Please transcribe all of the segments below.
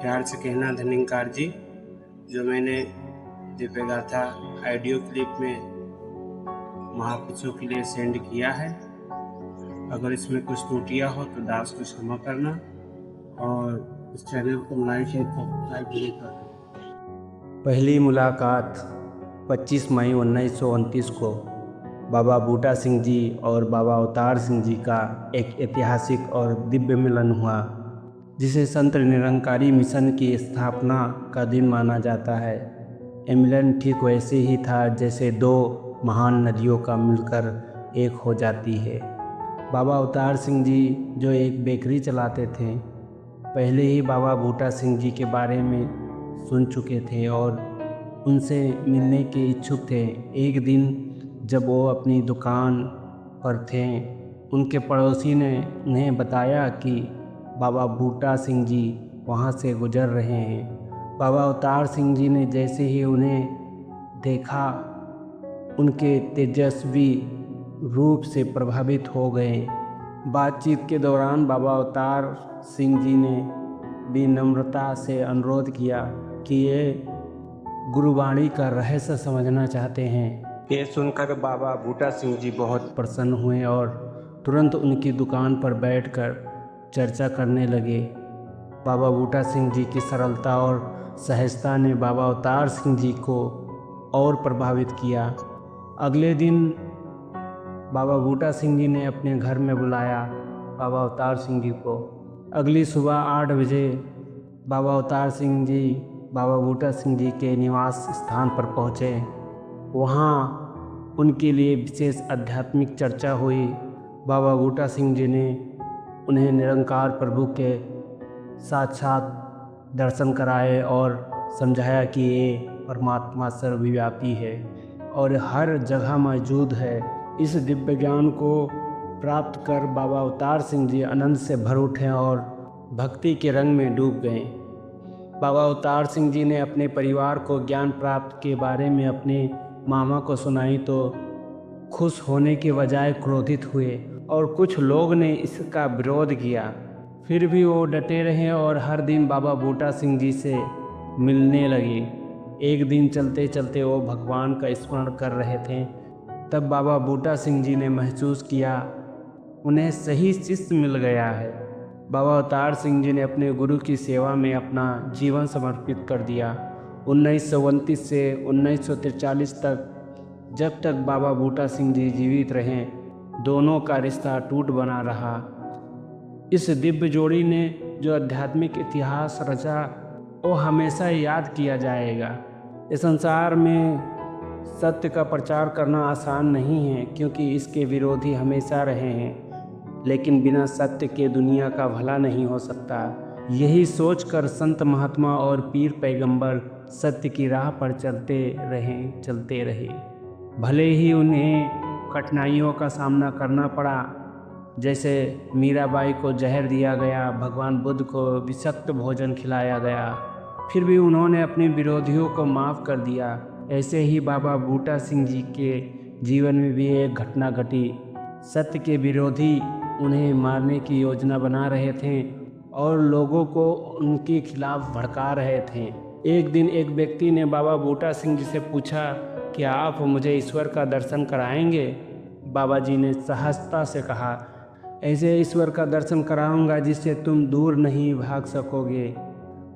प्यार से कहना धनिकार जी। जो मैंने दिव्य गाथा ऑडियो क्लिप में महापुरुषों के लिए सेंड किया है, अगर इसमें कुछ त्रुटियाँ हो तो दास को क्षमा करना और इस चैनल को लाइक और सब्सक्राइब भी करना। पहली मुलाकात 25 मई 1929 को बाबा बूटा सिंह जी और बाबा अवतार सिंह जी का एक ऐतिहासिक और दिव्य मिलन हुआ, जिसे संत निरंकारी मिशन की स्थापना का दिन माना जाता है। ये मिलन ठीक वैसे ही था जैसे दो महान नदियों का मिलकर एक हो जाती है। बाबा अवतार सिंह जी जो एक बेकरी चलाते थे, पहले ही बाबा बूटा सिंह जी के बारे में सुन चुके थे और उनसे मिलने के इच्छुक थे। एक दिन जब वो अपनी दुकान पर थे, उनके पड़ोसी ने उन्हें बताया कि बाबा बूटा सिंह जी वहाँ से गुजर रहे हैं। बाबा अवतार सिंह जी ने जैसे ही उन्हें देखा, उनके तेजस्वी रूप से प्रभावित हो गए। बातचीत के दौरान बाबा अवतार सिंह जी ने भी नम्रता से अनुरोध किया कि ये गुरुवाणी का रहस्य समझना चाहते हैं। ये सुनकर बाबा बूटा सिंह जी बहुत प्रसन्न हुए और तुरंत उनकी दुकान पर बैठकर चर्चा करने लगे। बाबा बूटा सिंह जी की सरलता और सहजता ने बाबा अवतार सिंह जी को और प्रभावित किया। अगले दिन बाबा बूटा सिंह जी ने अपने घर में बुलाया बाबा अवतार सिंह जी को। अगली सुबह 8 बजे बाबा अवतार सिंह जी बाबा बूटा सिंह जी के निवास स्थान पर पहुँचे। वहाँ उनके लिए विशेष आध्यात्मिक चर्चा हुई। बाबा बूटा सिंह जी ने उन्हें निरंकार प्रभु के साक्षात दर्शन कराए और समझाया कि ये परमात्मा सर्वव्यापी है और हर जगह मौजूद है। इस दिव्य ज्ञान को प्राप्त कर बाबा अवतार सिंह जी आनंद से भर उठे और भक्ति के रंग में डूब गए। बाबा अवतार सिंह जी ने अपने परिवार को ज्ञान प्राप्त के बारे में अपने मामा को सुनाई तो खुश होने के बजाय क्रोधित हुए और कुछ लोग ने इसका विरोध किया। फिर भी वो डटे रहे और हर दिन बाबा बूटा सिंह जी से मिलने लगे। एक दिन चलते चलते वो भगवान का स्मरण कर रहे थे, तब बाबा बूटा सिंह जी ने महसूस किया उन्हें सही शिष्य मिल गया है। बाबा अवतार सिंह जी ने अपने गुरु की सेवा में अपना जीवन समर्पित कर दिया। 1929 से 1943 तक, जब तक बाबा बूटा सिंह जी जीवित रहे, दोनों का रिश्ता टूट बना रहा। इस दिव्य जोड़ी ने जो आध्यात्मिक इतिहास रचा, वो हमेशा याद किया जाएगा। इस संसार में सत्य का प्रचार करना आसान नहीं है, क्योंकि इसके विरोधी हमेशा रहे हैं, लेकिन बिना सत्य के दुनिया का भला नहीं हो सकता। यही सोचकर संत महात्मा और पीर पैगंबर सत्य की राह पर चलते रहे। भले ही उन्हें कठिनाइयों का सामना करना पड़ा, जैसे मीराबाई को जहर दिया गया, भगवान बुद्ध को विषाक्त भोजन खिलाया गया, फिर भी उन्होंने अपने विरोधियों को माफ़ कर दिया। ऐसे ही बाबा बूटा सिंह जी के जीवन में भी एक घटना घटी। सत्य के विरोधी उन्हें मारने की योजना बना रहे थे और लोगों को उनके खिलाफ भड़का रहे थे। एक दिन एक व्यक्ति ने बाबा बूटा सिंह जी से पूछा कि आप मुझे ईश्वर का दर्शन कराएंगे? बाबा जी ने सहजता से कहा, ऐसे ईश्वर का दर्शन कराऊंगा जिससे तुम दूर नहीं भाग सकोगे।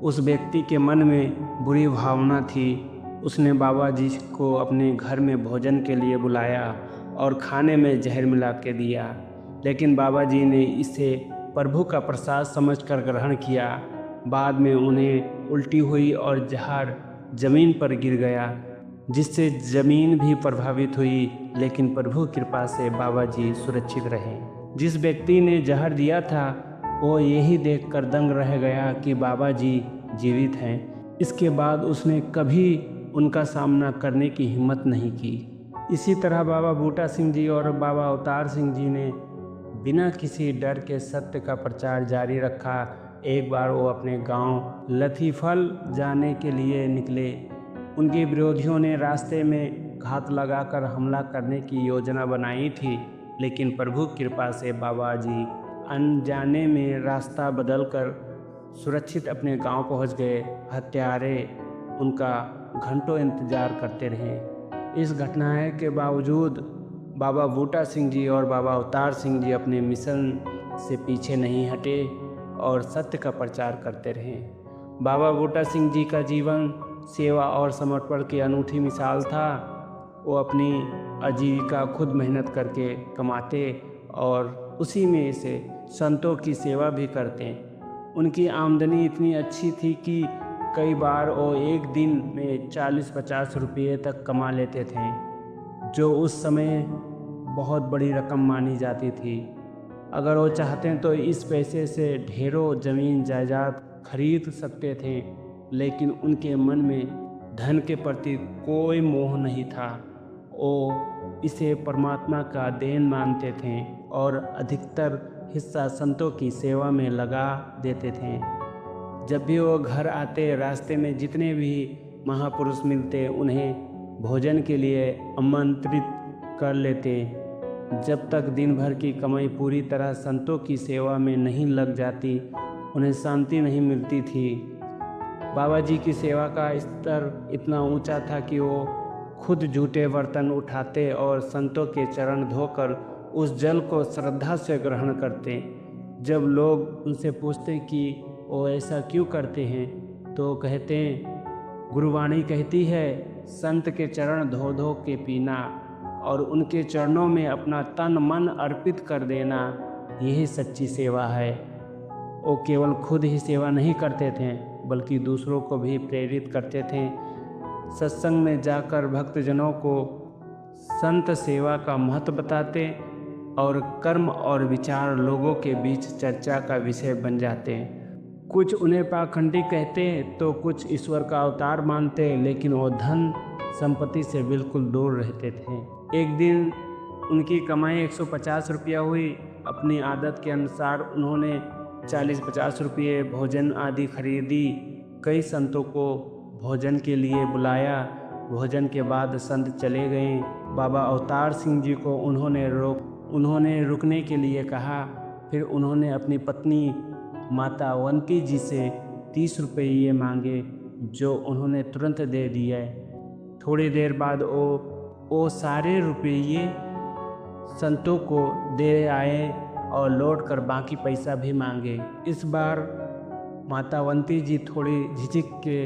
उस व्यक्ति के मन में बुरी भावना थी। उसने बाबा जी को अपने घर में भोजन के लिए बुलाया और खाने में जहर मिला के दिया, लेकिन बाबा जी ने इसे प्रभु का प्रसाद समझकर ग्रहण किया। बाद में उन्हें उल्टी हुई और जहर जमीन पर गिर गया, जिससे जमीन भी प्रभावित हुई, लेकिन प्रभु कृपा से बाबा जी सुरक्षित रहे। जिस व्यक्ति ने जहर दिया था, वो यही देखकर दंग रह गया कि बाबा जी जीवित हैं। इसके बाद उसने कभी उनका सामना करने की हिम्मत नहीं की। इसी तरह बाबा बूटा सिंह जी और बाबा अवतार सिंह जी ने बिना किसी डर के सत्य का प्रचार जारी रखा। एक बार वो अपने गांव लथीफल जाने के लिए निकले। उनके विरोधियों ने रास्ते में घात लगाकर हमला करने की योजना बनाई थी, लेकिन प्रभु कृपा से बाबा जी अनजाने में रास्ता बदलकर सुरक्षित अपने गांव पहुंच गए। हत्यारे उनका घंटों इंतजार करते रहे। इस घटना के बावजूद बाबा बूटा सिंह जी और बाबा अवतार सिंह जी अपने मिशन से पीछे नहीं हटे और सत्य का प्रचार करते रहे। बाबा बूटा सिंह जी का जीवन सेवा और समर्पण की अनूठी मिसाल था। वो अपनी आजीविका खुद मेहनत करके कमाते और उसी में से संतों की सेवा भी करते। उनकी आमदनी इतनी अच्छी थी कि कई बार वो एक दिन में 40-50 रुपये तक कमा लेते थे, जो उस समय बहुत बड़ी रकम मानी जाती थी। अगर वो चाहते तो इस पैसे से ढेरों ज़मीन जायदाद खरीद सकते थे, लेकिन उनके मन में धन के प्रति कोई मोह नहीं था। वो इसे परमात्मा का देन मानते थे और अधिकतर हिस्सा संतों की सेवा में लगा देते थे। जब भी वो घर आते, रास्ते में जितने भी महापुरुष मिलते उन्हें भोजन के लिए आमंत्रित कर लेते। जब तक दिन भर की कमाई पूरी तरह संतों की सेवा में नहीं लग जाती, उन्हें शांति नहीं मिलती थी। बाबा जी की सेवा का स्तर इतना ऊंचा था कि वो खुद जूठे बर्तन उठाते और संतों के चरण धोकर उस जल को श्रद्धा से ग्रहण करते। जब लोग उनसे पूछते कि वो ऐसा क्यों करते हैं, तो कहते गुरुवाणी कहती है, संत के चरण धो धो के पीना और उनके चरणों में अपना तन मन अर्पित कर देना, यही सच्ची सेवा है। वो केवल खुद ही सेवा नहीं करते थे, बल्कि दूसरों को भी प्रेरित करते थे। सत्संग में जाकर भक्तजनों को संत सेवा का महत्व बताते और कर्म और विचार लोगों के बीच चर्चा का विषय बन जाते। कुछ उन्हें पाखंडी कहते तो कुछ ईश्वर का अवतार मानते, लेकिन वो धन संपत्ति से बिल्कुल दूर रहते थे। एक दिन उनकी कमाई 150 रुपया हुई। अपनी आदत के अनुसार उन्होंने 40-50 रुपये भोजन आदि खरीदी। कई संतों को भोजन के लिए बुलाया। भोजन के बाद संत चले गए। बाबा अवतार सिंह जी को उन्होंने रुकने के लिए कहा। फिर उन्होंने अपनी पत्नी माता अवंती जी से 30 रुपये मांगे, जो उन्होंने तुरंत दे दिए। थोड़ी देर बाद वो सारे रुपये संतों को दे आए और लौटकर बाकी पैसा भी मांगे। इस बार माता अवंती जी थोड़ी झिझक के,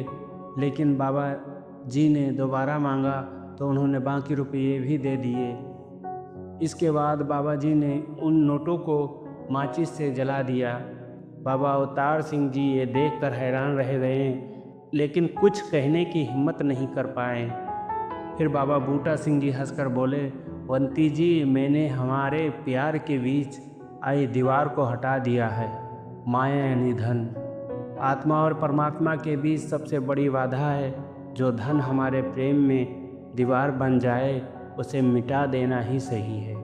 लेकिन बाबा जी ने दोबारा मांगा तो उन्होंने बाकी रुपये भी दे दिए। इसके बाद बाबा जी ने उन नोटों को माचिस से जला दिया। बाबा अवतार सिंह जी ये देखकर हैरान रह गए, लेकिन कुछ कहने की हिम्मत नहीं कर पाए। फिर बाबा बूटा सिंह जी हंसकर बोले, अवंती जी, मैंने हमारे प्यार के बीच आई दीवार को हटा दिया है। माया यानी धन आत्मा और परमात्मा के बीच सबसे बड़ी बाधा है। जो धन हमारे प्रेम में दीवार बन जाए, उसे मिटा देना ही सही है।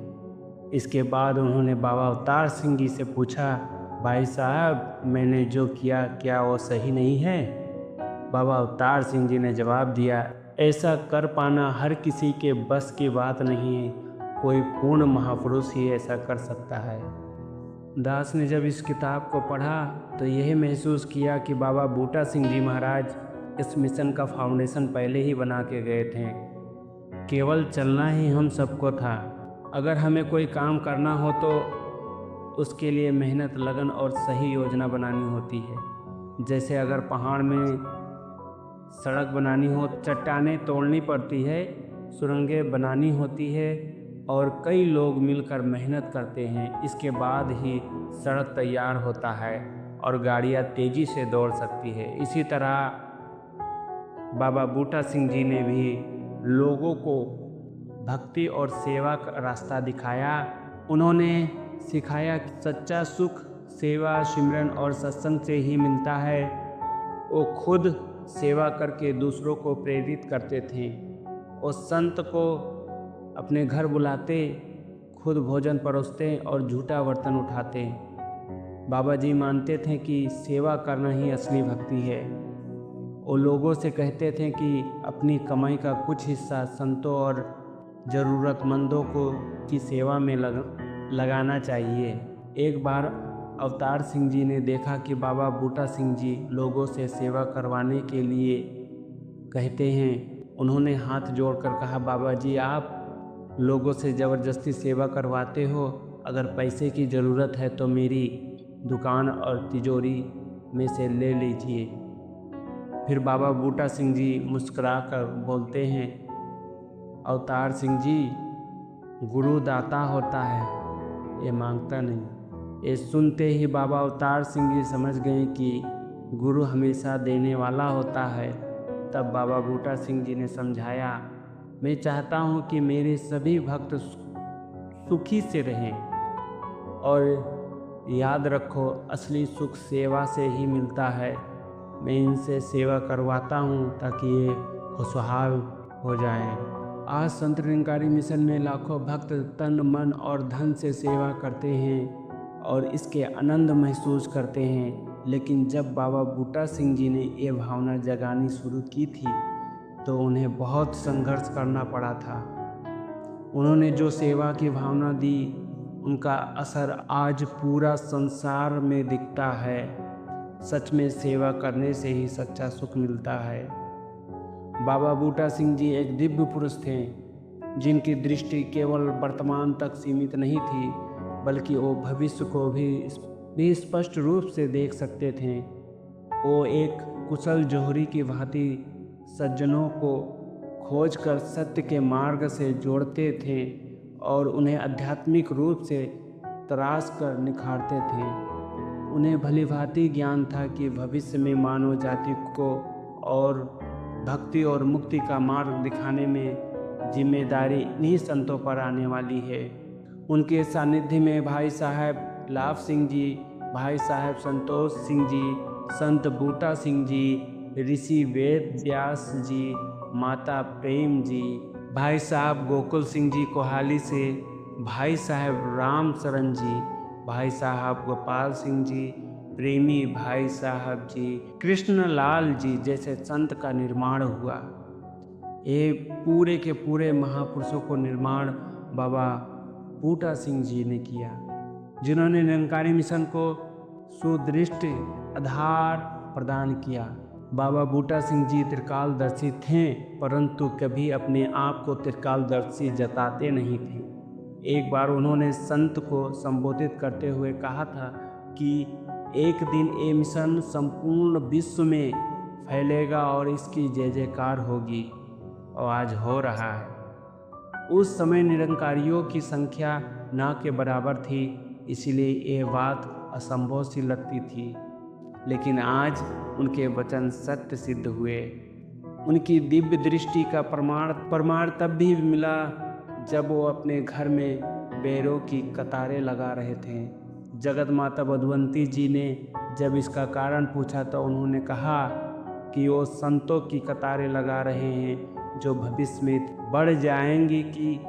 इसके बाद उन्होंने बाबा अवतार सिंह जी से पूछा, भाई साहब, मैंने जो किया क्या वो सही नहीं है? बाबा अवतार सिंह जी ने जवाब दिया, ऐसा कर पाना हर किसी के बस की बात नहीं है। कोई पूर्ण महापुरुष ही ऐसा कर सकता है। दास ने जब इस किताब को पढ़ा तो यह महसूस किया कि बाबा बूटा सिंह जी महाराज इस मिशन का फाउंडेशन पहले ही बना के गए थे। केवल चलना ही हम सबको था। अगर हमें कोई काम करना हो तो उसके लिए मेहनत, लगन और सही योजना बनानी होती है। जैसे अगर पहाड़ में सड़क बनानी हो, चट्टानें तोड़नी पड़ती है, सुरंगें बनानी होती है और कई लोग मिलकर मेहनत करते हैं। इसके बाद ही सड़क तैयार होता है और गाड़ियाँ तेज़ी से दौड़ सकती है। इसी तरह बाबा बूटा सिंह जी ने भी लोगों को भक्ति और सेवा का रास्ता दिखाया। उन्होंने सिखाया कि सच्चा सुख सेवा, सिमरन और सत्संग से ही मिलता है। वो खुद सेवा करके दूसरों को प्रेरित करते थे। वो संत को अपने घर बुलाते, खुद भोजन परोसते और झूठा बर्तन उठाते। बाबा जी मानते थे कि सेवा करना ही असली भक्ति है। वो लोगों से कहते थे कि अपनी कमाई का कुछ हिस्सा संतों और ज़रूरतमंदों को की सेवा में लगाना चाहिए। एक बार अवतार सिंह जी ने देखा कि बाबा बूटा सिंह जी लोगों से सेवा करवाने के लिए कहते हैं, उन्होंने हाथ जोड़कर कहा, बाबा जी आप लोगों से ज़बरदस्ती सेवा करवाते हो, अगर पैसे की ज़रूरत है तो मेरी दुकान और तिजोरी में से ले लीजिए। फिर बाबा बूटा सिंह जी मुस्कुराकर बोलते हैं, अवतार सिंह जी, गुरु दाता होता है, ये मांगता नहीं। ये सुनते ही बाबा अवतार सिंह जी समझ गए कि गुरु हमेशा देने वाला होता है। तब बाबा बूटा सिंह जी ने समझाया, मैं चाहता हूँ कि मेरे सभी भक्त सुखी से रहें, और याद रखो असली सुख सेवा से ही मिलता है। मैं इनसे सेवा करवाता हूँ ताकि ये खुशहाल हो जाएं। आज संत निरंकारी मिशन में लाखों भक्त तन मन और धन से सेवा करते हैं और इसके आनंद महसूस करते हैं। लेकिन जब बाबा बूटा सिंह जी ने ये भावना जगानी शुरू की थी तो उन्हें बहुत संघर्ष करना पड़ा था। उन्होंने जो सेवा की भावना दी, उनका असर आज पूरा संसार में दिखता है। सच में सेवा करने से ही सच्चा सुख मिलता है। बाबा बूटा सिंह जी एक दिव्य पुरुष थे, जिनकी केवल वर्तमान तक सीमित नहीं थी, बल्कि वो भविष्य को भी स्पष्ट रूप से देख सकते थे। वो एक कुशल जोहरी की भांति सज्जनों को खोजकर सत्य के मार्ग से जोड़ते थे और उन्हें आध्यात्मिक रूप से तराश कर निखारते थे। उन्हें भली भांति ज्ञान था कि भविष्य में मानव जाति को और भक्ति और मुक्ति का मार्ग दिखाने में जिम्मेदारी इन्हीं संतों पर आने वाली है। उनके सानिध्य में भाई साहब लाभ सिंह जी, भाई साहब संतोष सिंह जी, संत बूटा सिंह जी, ऋषि वेद व्यास जी, माता प्रेम जी, भाई साहब गोकुल सिंह जी कोहाली से, भाई साहब राम शरण जी, भाई साहब गोपाल सिंह जी, प्रेमी भाई साहब जी, कृष्ण लाल जी जैसे संत का निर्माण हुआ। ये पूरे के पूरे महापुरुषों को निर्माण बाबा बूटा सिंह जी ने किया, जिन्होंने निरंकारी मिशन को सुदृढ़ आधार प्रदान किया। बाबा बूटा सिंह जी त्रिकालदर्शी थे, परंतु कभी अपने आप को त्रिकालदर्शी जताते नहीं थे। एक बार उन्होंने संत को संबोधित करते हुए कहा था कि एक दिन ये मिशन संपूर्ण विश्व में फैलेगा और इसकी जय जयकार होगी, और आज हो रहा है। उस समय निरंकारियों की संख्या ना के बराबर थी, इसलिए ये बात असंभव सी लगती थी। लेकिन आज उनके वचन सत्य सिद्ध हुए। उनकी दिव्य दृष्टि का प्रमाण तब भी मिला जब वो अपने घर में बैरों की कतारें लगा रहे थे। जगत माता बधवंती जी ने जब इसका कारण पूछा तो उन्होंने कहा कि वो संतों की कतारें लगा रहे हैं जो भविष्य में बढ़ जाएंगी, कि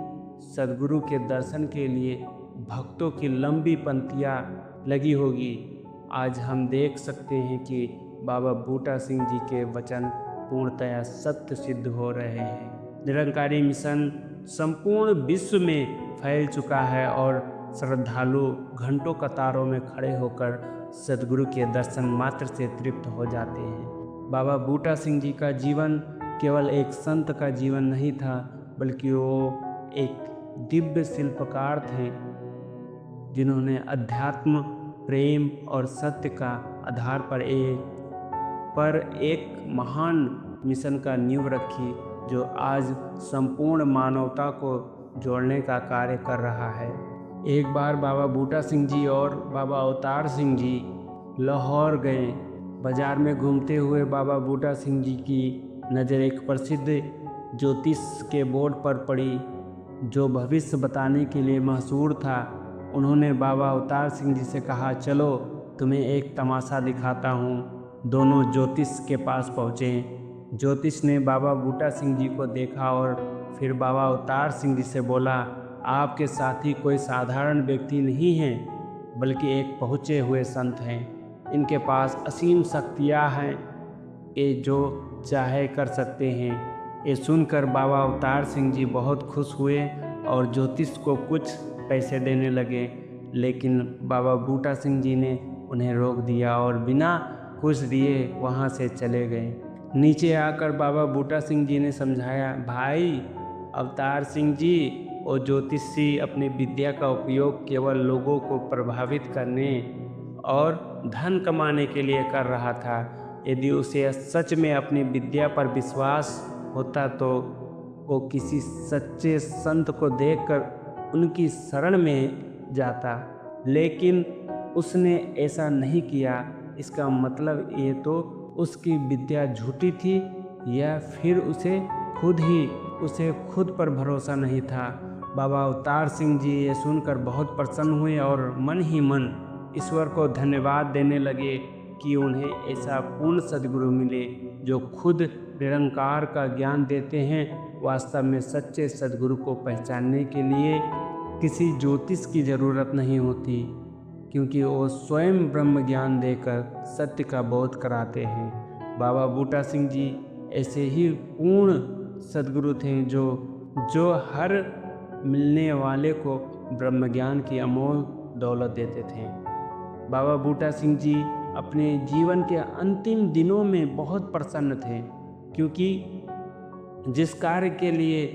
सद्गुरु के दर्शन के लिए भक्तों की लंबी पंक्तियाँ लगी होगी। आज हम देख सकते हैं कि बाबा बूटा सिंह जी के वचन पूर्णतया सत्य सिद्ध हो रहे हैं। निरंकारी मिशन संपूर्ण विश्व में फैल चुका है और श्रद्धालु घंटों कतारों में खड़े होकर सद्गुरु के दर्शन मात्र से तृप्त हो जाते हैं। बाबा बूटा सिंह जी का जीवन केवल एक संत का जीवन नहीं था, बल्कि वो एक दिव्य शिल्पकार थे, जिन्होंने अध्यात्म, प्रेम और सत्य का आधार पर एक महान मिशन का नींव रखी, जो आज संपूर्ण मानवता को जोड़ने का कार्य कर रहा है। एक बार बाबा बूटा सिंह जी और बाबा अवतार सिंह जी लाहौर गए। बाजार में घूमते हुए बाबा बूटा सिंह जी की नज़र एक प्रसिद्ध ज्योतिष के बोर्ड पर पड़ी, जो भविष्य बताने के लिए मशहूर था। उन्होंने बाबा अवतार सिंह जी से कहा, चलो तुम्हें एक तमाशा दिखाता हूँ। दोनों ज्योतिष के पास पहुँचे। ज्योतिष ने बाबा बूटा सिंह जी को देखा और फिर बाबा अवतार सिंह जी से बोला, आपके साथी कोई साधारण व्यक्ति नहीं हैं, बल्कि एक पहुँचे हुए संत हैं। इनके पास असीम शक्तियाँ हैं, ये जो चाहे कर सकते हैं। ये सुनकर बाबा अवतार सिंह जी बहुत खुश हुए और ज्योतिष को कुछ पैसे देने लगे। लेकिन बाबा बूटा सिंह जी ने उन्हें रोक दिया और बिना कुछ दिए वहाँ से चले गए। नीचे आकर बाबा बूटा सिंह जी ने समझाया, भाई अवतार सिंह जी, वो ज्योतिषी अपनी विद्या का उपयोग केवल लोगों को प्रभावित करने और धन कमाने के लिए कर रहा था। यदि उसे सच में अपनी विद्या पर विश्वास होता तो वो किसी सच्चे संत को देखकर उनकी शरण में जाता, लेकिन उसने ऐसा नहीं किया। इसका मतलब ये तो उसकी विद्या झूठी थी या फिर उसे खुद पर भरोसा नहीं था। बाबा अवतार सिंह जी ये सुनकर बहुत प्रसन्न हुए और मन ही मन ईश्वर को धन्यवाद देने लगे कि उन्हें ऐसा पूर्ण सद्गुरु मिले जो खुद निरंकार का ज्ञान देते हैं। वास्तव में सच्चे सद्गुरु को पहचानने के लिए किसी ज्योतिष की ज़रूरत नहीं होती, क्योंकि वो स्वयं ब्रह्म ज्ञान देकर सत्य का बोध कराते हैं। बाबा बूटा सिंह जी ऐसे ही पूर्ण सद्गुरु थे जो हर मिलने वाले को ब्रह्म ज्ञान की अमोल दौलत देते थे। बाबा बूटा सिंह जी अपने जीवन के अंतिम दिनों में बहुत प्रसन्न थे, क्योंकि जिस कार्य के लिए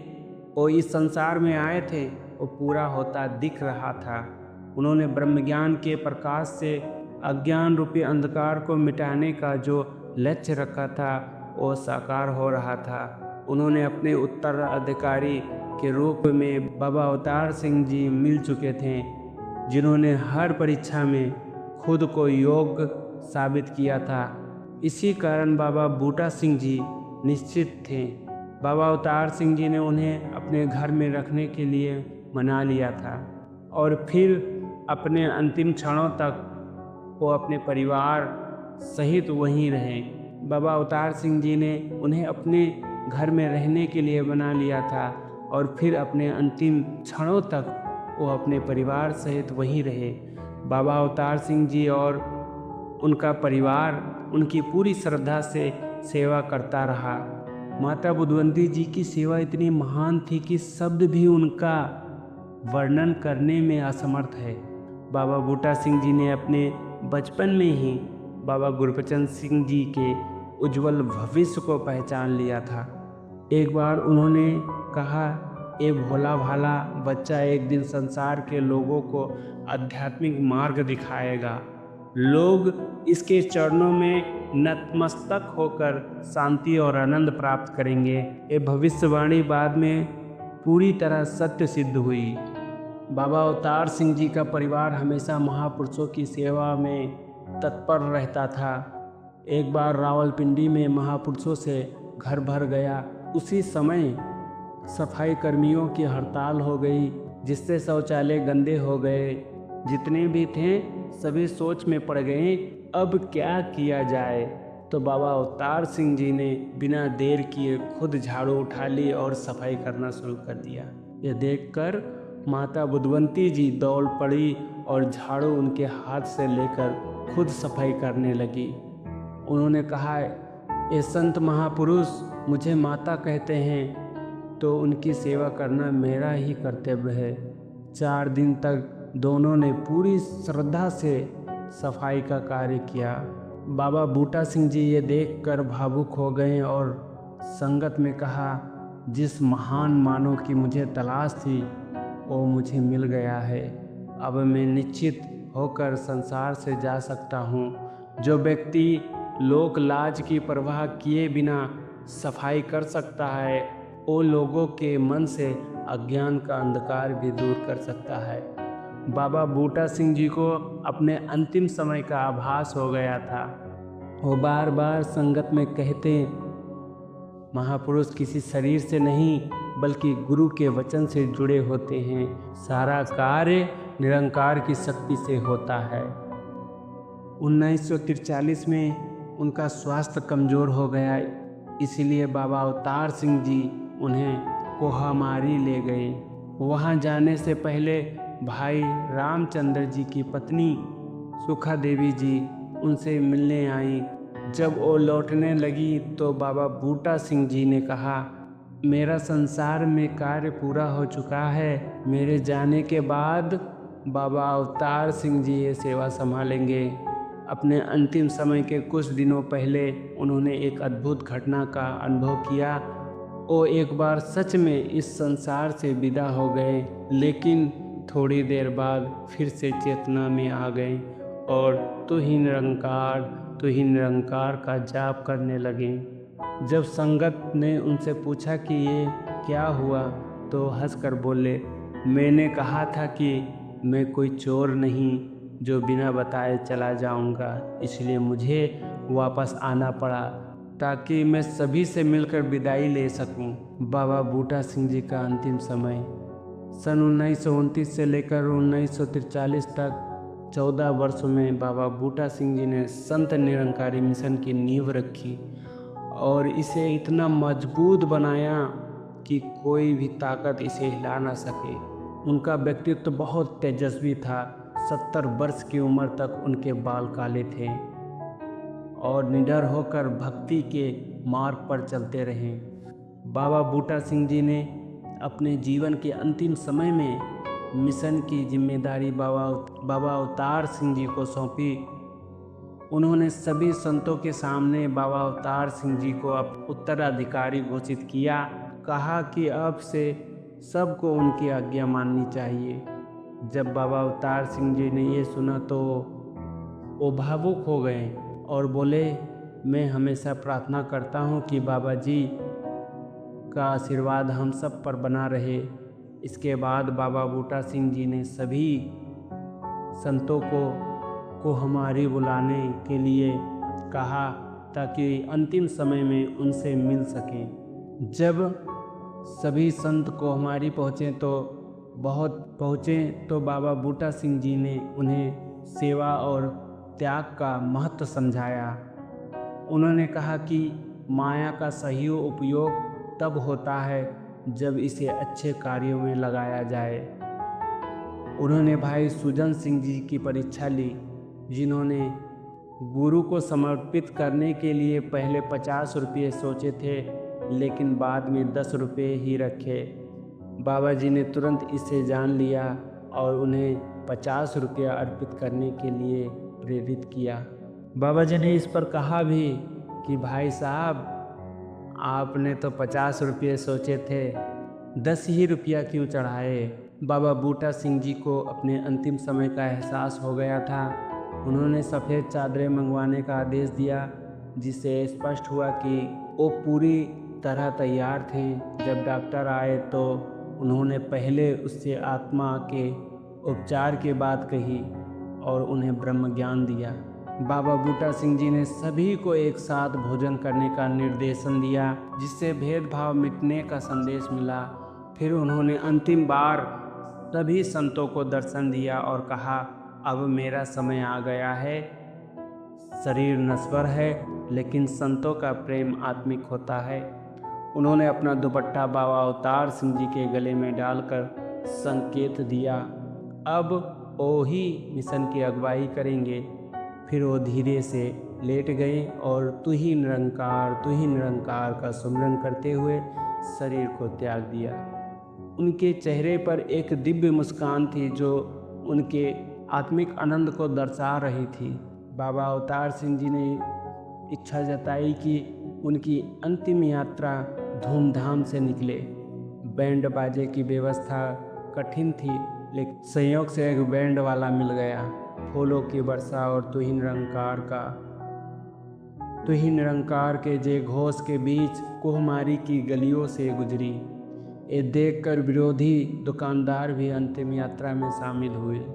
वो इस संसार में आए थे वो पूरा होता दिख रहा था। उन्होंने ब्रह्म ज्ञान के प्रकाश से अज्ञान रूपी अंधकार को मिटाने का जो लक्ष्य रखा था वो साकार हो रहा था। उन्होंने अपने उत्तराधिकारी के रूप में बाबा अवतार सिंह जी मिल चुके थे, जिन्होंने हर परीक्षा में खुद को योग्य साबित किया था। इसी कारण बाबा बूटा सिंह जी निश्चित थे। बाबा अवतार सिंह जी ने उन्हें अपने घर में रखने के लिए मना लिया था और फिर अपने अंतिम क्षणों तक वो अपने परिवार सहित वहीं रहे। बाबा अवतार सिंह जी ने उन्हें अपने घर में रहने के लिए बना लिया था और फिर अपने अंतिम क्षणों तक वो अपने परिवार सहित वहीं रहे। बाबा अवतार सिंह जी और उनका परिवार उनकी पूरी श्रद्धा से सेवा करता रहा। माता बुधवंती जी की सेवा इतनी महान थी कि शब्द भी उनका वर्णन करने में असमर्थ है। बाबा बूटा सिंह जी ने अपने बचपन में ही बाबा गुरबचन सिंह जी के उज्जवल भविष्य को पहचान लिया था। एक बार उन्होंने कहा, ये भोला भाला बच्चा एक दिन संसार के लोगों को आध्यात्मिक मार्ग दिखाएगा। लोग इसके चरणों में नतमस्तक होकर शांति और आनंद प्राप्त करेंगे। ये भविष्यवाणी बाद में पूरी तरह सत्य सिद्ध हुई। बाबा अवतार सिंह जी का परिवार हमेशा महापुरुषों की सेवा में तत्पर रहता था। एक बार रावलपिंडी में महापुरुषों से घर भर गया। उसी समय सफाई कर्मियों की हड़ताल हो गई, जिससे शौचालय गंदे हो गए। जितने भी थे सभी सोच में पड़ गए, अब क्या किया जाए। तो बाबा अवतार सिंह जी ने बिना देर किए खुद झाड़ू उठा ली और सफाई करना शुरू कर दिया। यह देखकर माता बुधवंती जी दौड़ पड़ी और झाड़ू उनके हाथ से लेकर खुद सफाई करने लगी। उन्होंने कहा, ये संत महापुरुष मुझे माता कहते हैं तो उनकी सेवा करना मेरा ही कर्तव्य है। 4 दिन तक दोनों ने पूरी श्रद्धा से सफाई का कार्य किया। बाबा बूटा सिंह जी ये देखकर भावुक हो गए और संगत में कहा, जिस महान मानव की मुझे तलाश थी वो मुझे मिल गया है। अब मैं निश्चित होकर संसार से जा सकता हूँ। जो व्यक्ति लोक लाज की परवाह किए बिना सफाई कर सकता है वो लोगों के मन से अज्ञान का अंधकार भी दूर कर सकता है। बाबा बूटा सिंह जी को अपने अंतिम समय का आभास हो गया था। वो बार बार संगत में कहते, महापुरुष किसी शरीर से नहीं बल्कि गुरु के वचन से जुड़े होते हैं। सारा कार्य निरंकार की शक्ति से होता है। 1943 में उनका स्वास्थ्य कमज़ोर हो गया, इसलिए बाबा अवतार सिंह जी उन्हें कोहामारी ले गए। वहाँ जाने से पहले भाई रामचंद्र जी की पत्नी सुखा देवी जी उनसे मिलने आई। जब वो लौटने लगी तो बाबा बूटा सिंह जी ने कहा, मेरा संसार में कार्य पूरा हो चुका है। मेरे जाने के बाद बाबा अवतार सिंह जी ये सेवा संभालेंगे। अपने अंतिम समय के कुछ दिनों पहले उन्होंने एक अद्भुत घटना का अनुभव किया। वो एक बार सच में इस संसार से विदा हो गए, लेकिन थोड़ी देर बाद फिर से चेतना में आ गए और तू ही निरंकार का जाप करने लगे। जब संगत ने उनसे पूछा कि ये क्या हुआ, तो हंसकर बोले, मैंने कहा था कि मैं कोई चोर नहीं जो बिना बताए चला जाऊंगा, इसलिए मुझे वापस आना पड़ा ताकि मैं सभी से मिलकर विदाई ले सकूं। बाबा बूटा सिंह जी का अंतिम समय सन 1929 से लेकर 1943 तक 14 वर्षों में बाबा बूटा सिंह जी ने संत निरंकारी मिशन की नींव रखी और इसे इतना मजबूत बनाया कि कोई भी ताकत इसे हिला ना सके। उनका व्यक्तित्व बहुत तेजस्वी था। 70 वर्ष की उम्र तक उनके बाल काले थे और निडर होकर भक्ति के मार्ग पर चलते रहे। बाबा बूटा सिंह जी ने अपने जीवन के अंतिम समय में मिशन की जिम्मेदारी बाबा अवतार सिंह जी को सौंपी। उन्होंने सभी संतों के सामने बाबा अवतार सिंह जी को उत्तराधिकारी घोषित किया। कहा कि अब से सबको उनकी आज्ञा माननी चाहिए। जब बाबा अवतार सिंह जी ने ये सुना तो वो भावुक हो गए और बोले, मैं हमेशा प्रार्थना करता हूँ कि बाबा जी का आशीर्वाद हम सब पर बना रहे। इसके बाद बाबा बूटा सिंह जी ने सभी संतों को हमारी बुलाने के लिए कहा ताकि अंतिम समय में उनसे मिल सकें। जब सभी संत को हमारी पहुँचे तो बाबा बूटा सिंह जी ने उन्हें सेवा और त्याग का महत्व समझाया। उन्होंने कहा कि माया का सही उपयोग तब होता है जब इसे अच्छे कार्यों में लगाया जाए। उन्होंने भाई सुजन सिंह जी की परीक्षा ली, जिन्होंने गुरु को समर्पित करने के लिए पहले 50 रुपये सोचे थे, लेकिन बाद में 10 रुपये ही रखे। बाबा जी ने तुरंत इसे जान लिया और उन्हें 50 रुपया अर्पित करने के लिए प्रेरित किया। बाबा जी ने इस पर कहा भी कि भाई साहब, आपने तो 50 रुपये सोचे थे, 10 ही रुपया क्यों चढ़ाए। बाबा बूटा सिंह जी को अपने अंतिम समय का एहसास हो गया था। उन्होंने सफ़ेद चादरें मंगवाने का आदेश दिया, जिससे स्पष्ट हुआ कि वो पूरी तरह तैयार थे। जब डॉक्टर आए तो उन्होंने पहले उससे आत्मा के उपचार की बात कही और उन्हें ब्रह्म ज्ञान दिया। बाबा बूटा सिंह जी ने सभी को एक साथ भोजन करने का निर्देशन दिया, जिससे भेदभाव मिटने का संदेश मिला। फिर उन्होंने अंतिम बार सभी संतों को दर्शन दिया और कहा, अब मेरा समय आ गया है। शरीर नश्वर है, लेकिन संतों का प्रेम आत्मिक होता है। उन्होंने अपना दुपट्टा बाबा अवतार सिंह जी के गले में डालकर संकेत दिया, अब वो ही मिशन की अगुवाई करेंगे। फिर वो धीरे से लेट गए और तू ही निरंकार का सुमिरन करते हुए शरीर को त्याग दिया। उनके चेहरे पर एक दिव्य मुस्कान थी जो उनके आत्मिक आनंद को दर्शा रही थी। बाबा अवतार सिंह जी ने इच्छा जताई कि उनकी अंतिम यात्रा धूमधाम से निकले। बैंड बाजे की व्यवस्था कठिन थी, लेकिन संयोग से एक बैंड वाला मिल गया। फूलों की वर्षा और तुहिन निरंकार के जय घोष के बीच कोहमारी की गलियों से गुजरी। ये देखकर विरोधी दुकानदार भी अंतिम यात्रा में शामिल हुए।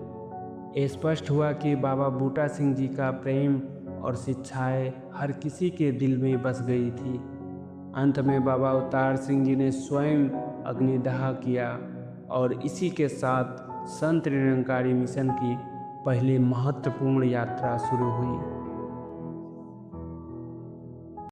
ये स्पष्ट हुआ कि बाबा बूटा सिंह जी का प्रेम और शिक्षाएं हर किसी के दिल में बस गई थी। अंत में बाबा अवतार सिंह जी ने स्वयं अग्निदाह किया और इसी के साथ संत निरंकारी मिशन की पहली महत्वपूर्ण यात्रा शुरू हुई।